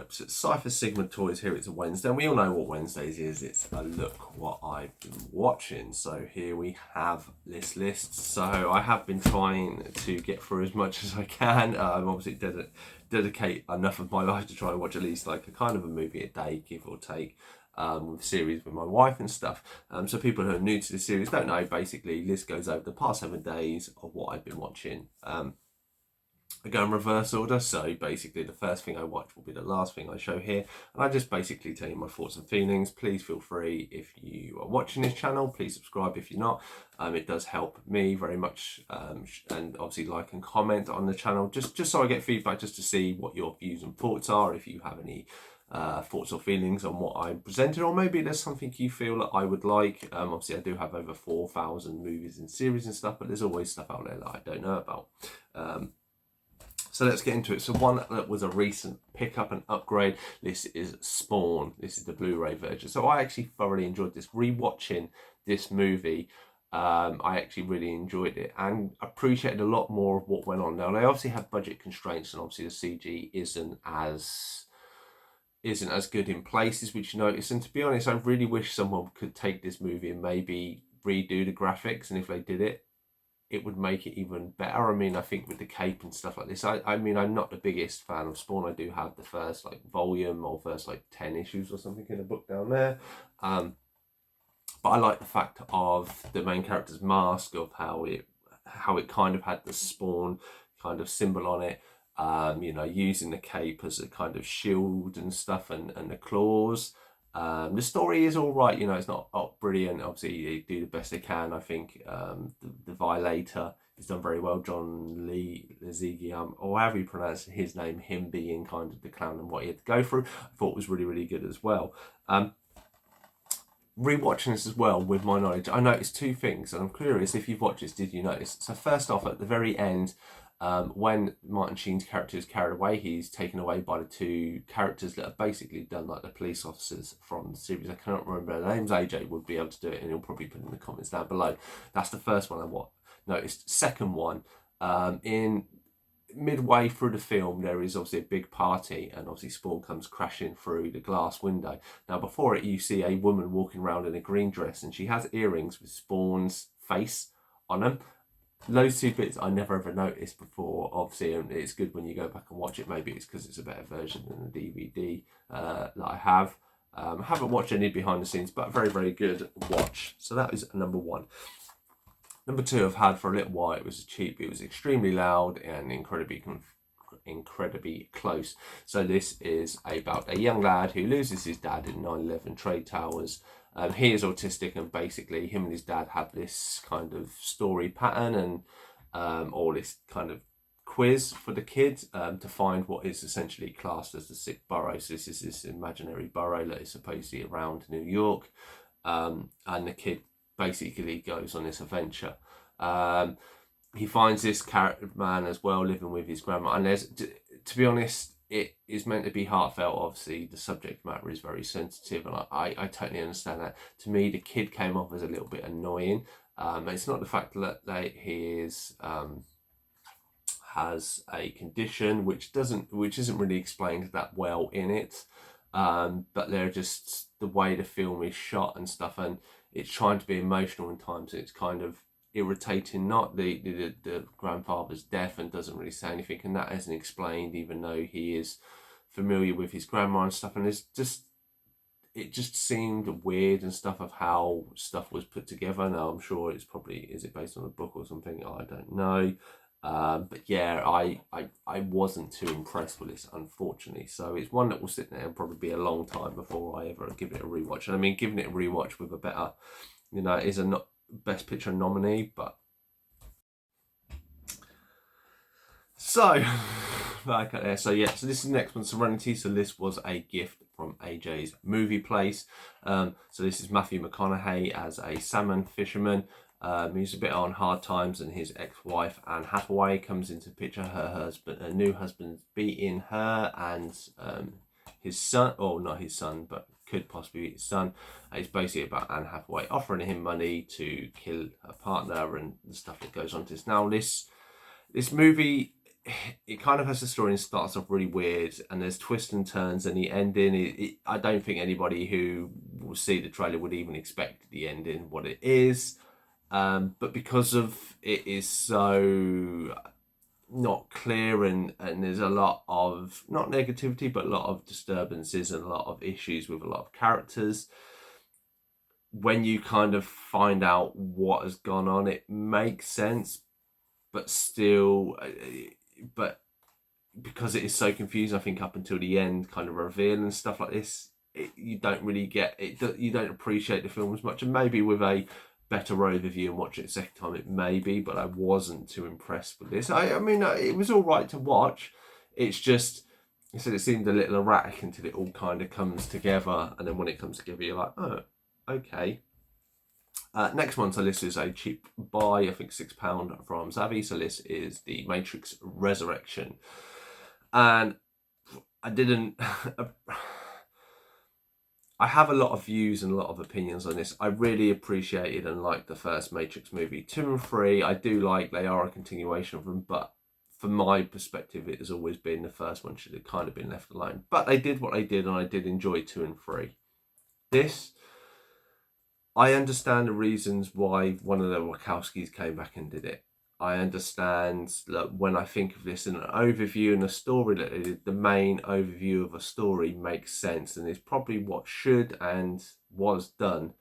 episode of Cypher Sigma Toys. Here it's a Wednesday, and we all know what Wednesdays is. It's a look what I've been watching. So here we have this list. So I have been trying to get through as much as I can. Obviously dedicate enough of my life to try and watch at least like a kind of a movie a day, give or take. With series with my wife and stuff. So people who are new to the series don't know, basically this goes over the past 7 days of what I've been watching. I go in reverse order, so basically the first thing I watch will be the last thing I show here, and I just basically tell you my thoughts and feelings. Please feel free, if you are watching this channel, please subscribe if you're not. It does help me very much, and obviously like and comment on the channel, just so I get feedback, just to see what your views and thoughts are, if you have any thoughts or feelings on what I presented, or maybe there's something you feel that I would like. Obviously I do have over 4,000 movies and series and stuff, but there's always stuff out there that I don't know about. So let's get into it. So one that was a recent pickup and upgrade, this is Spawn. This is the Blu-ray version. So I actually thoroughly enjoyed this. Rewatching this movie, I actually really enjoyed it and appreciated a lot more of what went on. Now they obviously have budget constraints, and obviously the CG isn't as good in places, which you notice. And to be honest, I really wish someone could take this movie and maybe redo the graphics, and if they did it, it would make it even better. I mean, I think with the cape and stuff like this, I mean, I'm not the biggest fan of Spawn. I do have the first like volume or first like 10 issues or something in the book down there. But I like the fact of the main character's mask, of how it kind of had the Spawn kind of symbol on it. You know, using the cape as a kind of shield and stuff, and the claws. The story is all right, you know, it's not brilliant. Obviously, they do the best they can. I think the Violator is done very well. John Lee Lezigiam, or however you pronounce his name, him being kind of the clown and what he had to go through, I thought was really, really good as well. Rewatching this as well with my knowledge, I noticed two things, and I'm curious if you've watched this, did you notice? So first off, at the very end, when Martin Sheen's character is carried away, he's taken away by the two characters that are basically done like the police officers from the series. I cannot remember their names. AJ would be able to do it, and he'll probably put it in the comments down below. That's the first one I noticed. Second one, in midway through the film, there is obviously a big party, and obviously Spawn comes crashing through the glass window. Now before it, you see a woman walking around in a green dress, and she has earrings with Spawn's face on them. Those two bits I never ever noticed before, obviously, and it's good when you go back and watch it. Maybe it's because it's a better version than the DVD that I have. I haven't watched any behind the scenes, but very, very good watch. So that is number one. Number two, I've had for a little while. It was cheap. It was extremely loud and incredibly close. So this is about a young lad who loses his dad in 9/11 Trade Towers. He is autistic, and basically him and his dad have this kind of story pattern and or this kind of quiz for the kids to find what is essentially classed as the sixth borough. So this is this imaginary borough that is supposedly around New York, and the kid basically goes on this adventure. He finds this character man as well living with his grandma, and there's, to be honest, it is meant to be heartfelt. Obviously the subject matter is very sensitive, and I totally understand that. To me, the kid came off as a little bit annoying. It's not the fact that he is has a condition which isn't really explained that well in it, but they're just the way the film is shot and stuff, and it's trying to be emotional in times. It's kind of irritating. Not the grandfather's death and doesn't really say anything, and that isn't explained, even though he is familiar with his grandma and stuff. And it just seemed weird and stuff of how stuff was put together. Now I'm sure it's probably, is it based on a book or something? I don't know. But yeah, I wasn't too impressed with this, unfortunately. So it's one that will sit there and probably be a long time before I ever give it a rewatch. And I mean, giving it a rewatch with a better, you know, is a Best Picture nominee, but so back at there. So yeah, so this is the next one, Serenity. So this was a gift from AJ's Movie Place. So this is Matthew McConaughey as a salmon fisherman. He's a bit on hard times, and his ex-wife Anne Hathaway comes into the picture. Her new husband's beating her and his son, or not his son, but could possibly be his son. It's basically about Anne Hathaway offering him money to kill her partner and the stuff that goes on to this. Now this movie, it kind of has a story and starts off really weird, and there's twists and turns, and the ending. I don't think anybody who will see the trailer would even expect the ending what it is. But because of it is so not clear, and there's a lot of not negativity but a lot of disturbances and a lot of issues with a lot of characters. When you kind of find out what has gone on, it makes sense, but still, but because it is so confusing, I think up until the end kind of reveal and stuff like this, you don't really get it. You don't appreciate the film as much, and maybe with a better overview and watch it a second time, it may be. But I wasn't too impressed with this. I mean, it was all right to watch. It's just, I said, it seemed a little erratic until it all kind of comes together, and then when it comes together, you're like, oh, okay. Next one to list is a cheap buy, I think £6 from Zavvi. So this is The Matrix Resurrection. And I didn't... I have a lot of views and a lot of opinions on this. I really appreciated and liked the first Matrix movie. 2 and 3, I do like. They are a continuation of them, but from my perspective, it has always been the first one should have kind of been left alone. But they did what they did, and I did enjoy 2 and 3. This... I understand the reasons why one of the Wachowskis came back and did it. I understand that when I think of this in an overview and a story, that the main overview of a story makes sense and is probably what should and was done.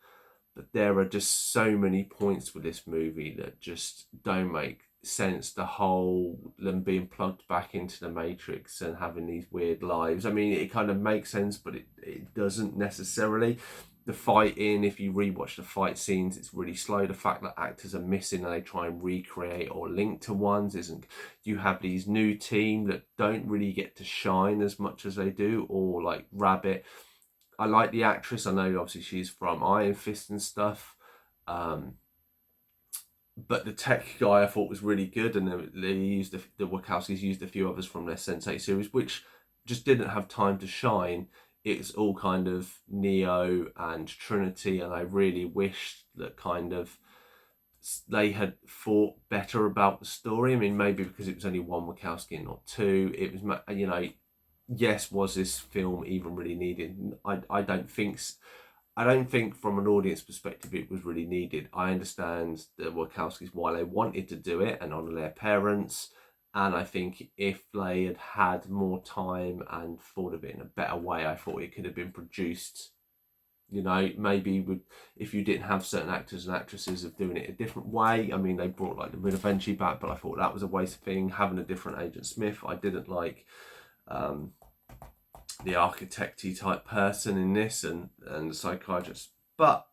But there are just so many points with this movie that just don't make sense. The whole them being plugged back into the Matrix and having these weird lives. I mean, it kind of makes sense, but it doesn't necessarily. The fighting, if you rewatch the fight scenes, it's really slow. The fact that actors are missing and they try and recreate or link to ones isn't. You have these new team that don't really get to shine as much as they do, or like Rabbit. I like the actress. I know obviously she's from Iron Fist and stuff. But the tech guy I thought was really good, and they used the Wachowskis used a few others from their Sense8 series, which just didn't have time to shine. It's all kind of Neo and Trinity, and I really wished that kind of they had thought better about the story. I mean, maybe because it was only one Wachowski and not two. It was, you know, yes, was this film even really needed? I don't think. I don't think from an audience perspective it was really needed. I understand the Wachowskis why they wanted to do it and honour their parents. And I think if they had had more time and thought of it in a better way, I thought it could have been produced, you know, maybe if you didn't have certain actors and actresses of doing it a different way. I mean, they brought like the Benji back, but I thought that was a waste of thing. Having a different Agent Smith, I didn't like the architect-y type person in this and the psychiatrist. But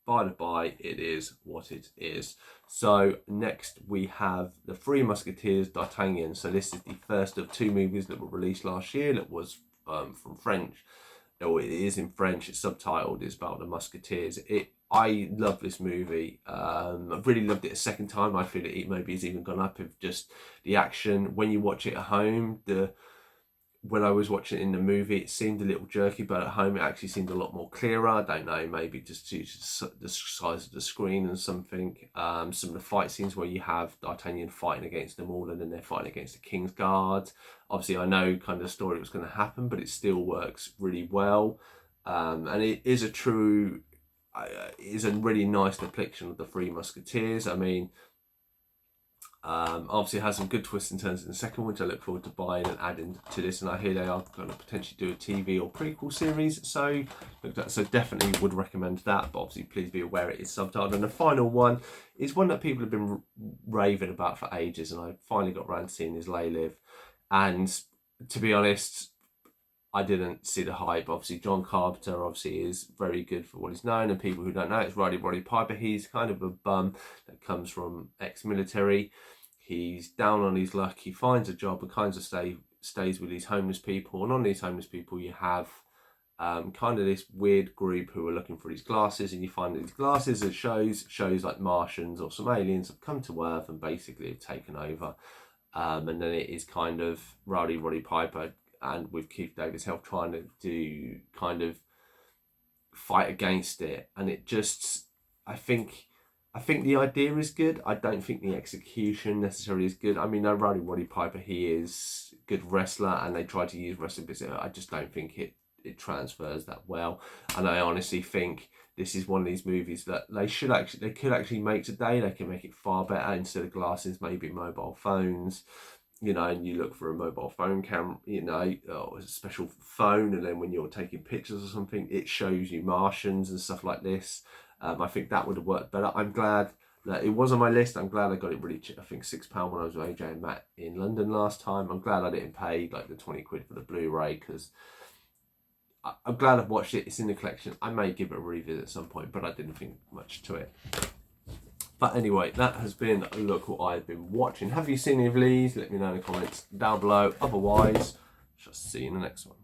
by the by, it is what it is. So next we have The Three Musketeers, D'Artagnan. So this is the first of 2 movies that were released last year that was from French. Or it is in French, it's subtitled, it's about the Musketeers. I love this movie. I've really loved it a second time. I feel it maybe has even gone up with just the action. When you watch it at home, when I was watching it in the movie, it seemed a little jerky, but at home it actually seemed a lot more clearer. I don't know, maybe just due to the size of the screen and something. Some of the fight scenes where you have D'Artagnan fighting against them all and then they're fighting against the King's Guard. Obviously, I know kind of the story was going to happen, but it still works really well. And it is it is a really nice depiction of the Three Musketeers. I mean, obviously it has some good twists and turns in the second one, which I look forward to buying and adding to this, and I hear they are going to potentially do a TV or prequel series, so definitely would recommend that, but obviously please be aware it is subtitled. And the final one is one that people have been raving about for ages, and I finally got around to seeing, is Lay Live. And to be honest, I didn't see the hype. Obviously John Carpenter obviously is very good for what he's known, and people who don't know, it's Roddy Piper. He's kind of a bum that comes from ex-military. He's down on his luck. He finds a job and kind of stays with these homeless people. And on these homeless people, you have kind of this weird group who are looking for these glasses. And you find these glasses that shows like Martians or some aliens have come to Earth and basically have taken over. And then it is kind of Roddy Piper and with Keith David's help trying to do kind of fight against it. And it just, I think I think the idea is good. I don't think the execution necessarily is good. I mean, no, Roddy Piper, he is a good wrestler, and they try to use wrestling bits. I just don't think it transfers that well. And I honestly think this is one of these movies that they could actually make today. They can make it far better. Instead of glasses, maybe mobile phones. You know, and you look for a mobile phone camera, you know, or a special phone, and then when you're taking pictures or something, it shows you Martians and stuff like this. I think that would have worked better. I'm glad that it was on my list. I'm glad I got it really cheap. I think £6 when I was with AJ and Matt in London last time. I'm glad I didn't pay like the 20 quid for the Blu-ray, because I'm glad I've watched it. It's in the collection. I may give it a revisit at some point, but I didn't think much to it. But anyway, that has been a look what I've been watching. Have you seen any of these? Let me know in the comments down below. Otherwise, shall see you in the next one.